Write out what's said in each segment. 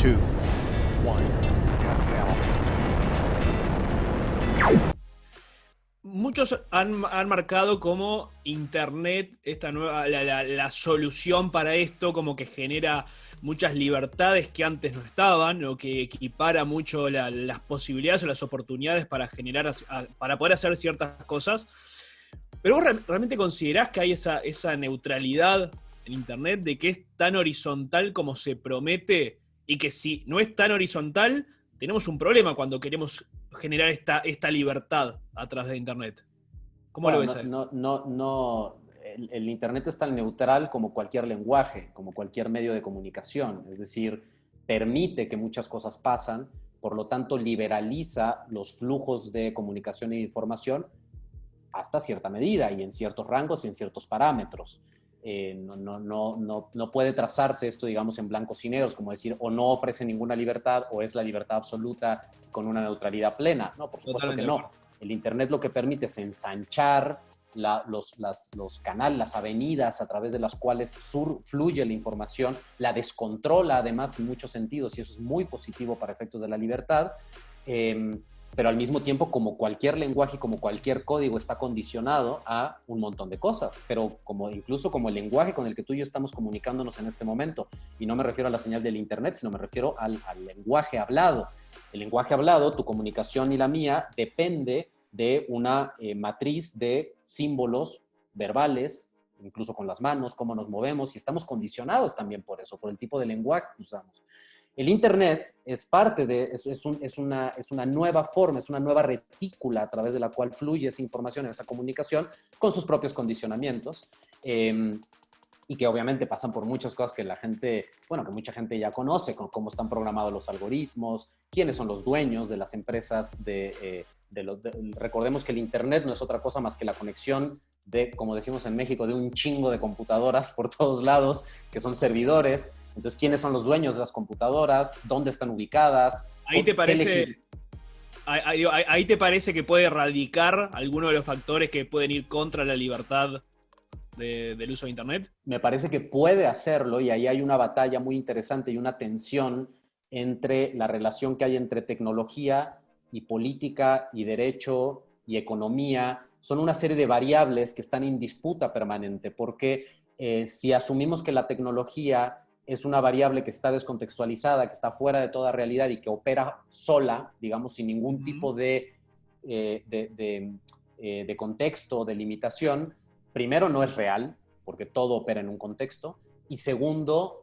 2, 1. Muchos han marcado como Internet, esta nueva, la solución para esto, como que genera muchas libertades que antes no estaban, o que equipara mucho las posibilidades o las oportunidades para para poder hacer ciertas cosas. Pero vos realmente considerás que hay esa neutralidad en Internet, de que es tan horizontal como se promete, y que si no es tan horizontal, tenemos un problema cuando queremos generar esta libertad a través de Internet. ¿Cómo lo ves Bueno, a esto? el Internet es tan neutral como cualquier lenguaje, como cualquier medio de comunicación. Es decir, permite que muchas cosas pasan, por lo tanto liberaliza los flujos de comunicación e información hasta cierta medida y en ciertos rangos y en ciertos parámetros. No puede trazarse esto, digamos, en blancos y negros, como decir, o no ofrece ninguna libertad, o es la libertad absoluta con una neutralidad plena. No, por supuesto que Totalmente de no. acuerdo. El Internet lo que permite es ensanchar los canales, las avenidas a través de las cuales fluye la información, la descontrola además en muchos sentidos, y eso es muy positivo para efectos de la libertad. Pero al mismo tiempo, como cualquier lenguaje, como cualquier código, está condicionado a un montón de cosas, pero incluso como el lenguaje con el que tú y yo estamos comunicándonos en este momento, y no me refiero a la señal del Internet, sino me refiero al lenguaje hablado. El lenguaje hablado, tu comunicación y la mía, depende de una matriz de símbolos verbales, incluso con las manos, cómo nos movemos, y estamos condicionados también por eso, por el tipo de lenguaje que usamos. El Internet es parte de, es una nueva forma, es una nueva retícula a través de la cual fluye esa información, esa comunicación, con sus propios condicionamientos. Y que obviamente pasan por muchas cosas que que mucha gente ya conoce, con cómo están programados los algoritmos, quiénes son los dueños de las empresas recordemos que el Internet no es otra cosa más que la conexión de, como decimos en México, de un chingo de computadoras por todos lados, que son servidores. Entonces, ¿quiénes son los dueños de las computadoras? ¿Dónde están ubicadas? ¿Ahí te parece, ahí te parece que puede radicar alguno de los factores que pueden ir contra la libertad del uso de Internet? Me parece que puede hacerlo, y ahí hay una batalla muy interesante y una tensión entre la relación que hay entre tecnología y política y derecho y economía. Son una serie de variables que están en disputa permanente, porque si asumimos que la tecnología es una variable que está descontextualizada, que está fuera de toda realidad y que opera sola, digamos, sin ningún tipo de contexto, de limitación, primero no es real, porque todo opera en un contexto, y segundo,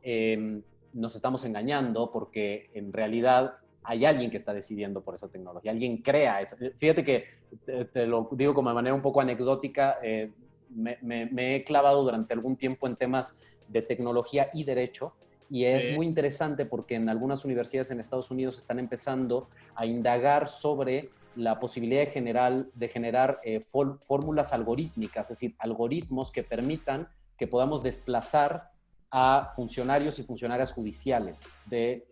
nos estamos engañando porque en realidad hay alguien que está decidiendo por esa tecnología, alguien crea eso. Fíjate que, te lo digo como de manera un poco anecdótica, me he clavado durante algún tiempo en temas de tecnología y derecho, y es muy interesante porque en algunas universidades en Estados Unidos están empezando a indagar sobre la posibilidad de generar fórmulas algorítmicas, es decir, algoritmos que permitan que podamos desplazar a funcionarios y funcionarias judiciales de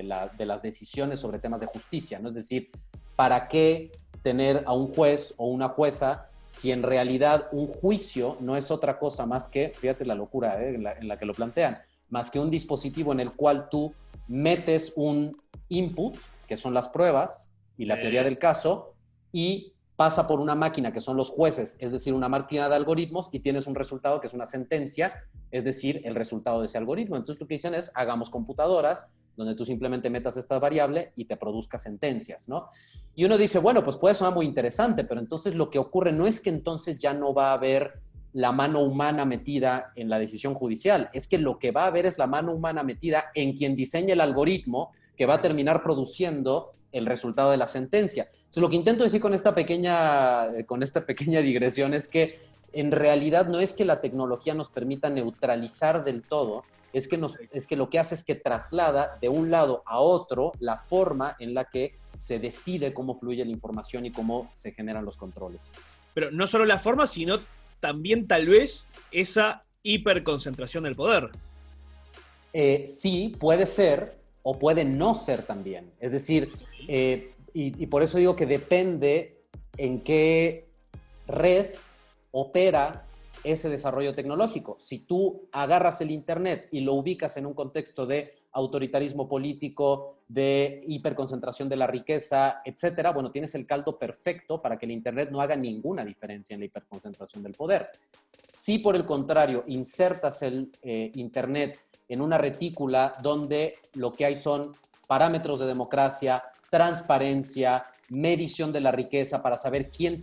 las decisiones sobre temas de justicia, ¿no? Es decir, ¿para qué tener a un juez o una jueza si en realidad un juicio no es otra cosa más que, fíjate la locura en la que lo plantean, más que un dispositivo en el cual tú metes un input, que son las pruebas y la teoría del caso, y pasa por una máquina que son los jueces, es decir, una máquina de algoritmos, y tienes un resultado que es una sentencia, es decir, el resultado de ese algoritmo. Entonces lo que dicen es, hagamos computadoras donde tú simplemente metas esta variable y te produzca sentencias, ¿no? Y uno dice, bueno, pues puede sonar muy interesante, pero entonces lo que ocurre no es que entonces ya no va a haber la mano humana metida en la decisión judicial, es que lo que va a haber es la mano humana metida en quien diseña el algoritmo que va a terminar produciendo el resultado de la sentencia. Entonces, lo que intento decir con esta pequeña digresión es que en realidad no es que la tecnología nos permita neutralizar del todo, es que lo que hace es que traslada de un lado a otro la forma en la que se decide cómo fluye la información y cómo se generan los controles. Pero no solo la forma, sino también tal vez esa hiperconcentración del poder. Sí, puede ser o puede no ser también. Es decir, y por eso digo que depende en qué red opera ese desarrollo tecnológico. Si tú agarras el Internet y lo ubicas en un contexto de autoritarismo político, de hiperconcentración de la riqueza, etcétera, bueno, tienes el caldo perfecto para que el Internet no haga ninguna diferencia en la hiperconcentración del poder. Si por el contrario insertas el Internet en una retícula donde lo que hay son parámetros de democracia, transparencia, medición de la riqueza para saber quién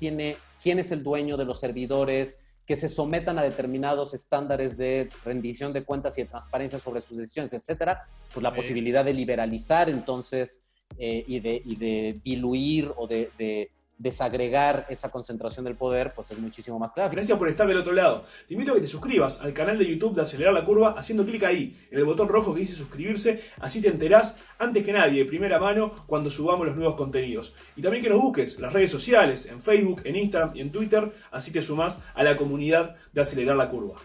es el dueño de los servidores, que se sometan a determinados estándares de rendición de cuentas y de transparencia sobre sus decisiones, etcétera, pues la posibilidad de liberalizar entonces y de diluir o de desagregar esa concentración del poder, pues es muchísimo más clara. Gracias por estar del otro lado. Te invito a que te suscribas al canal de YouTube de Acelerar la Curva haciendo clic ahí, en el botón rojo que dice suscribirse, así te enterás antes que nadie, de primera mano, cuando subamos los nuevos contenidos. Y también que nos busques en las redes sociales, en Facebook, en Instagram y en Twitter, así te sumás a la comunidad de Acelerar la Curva.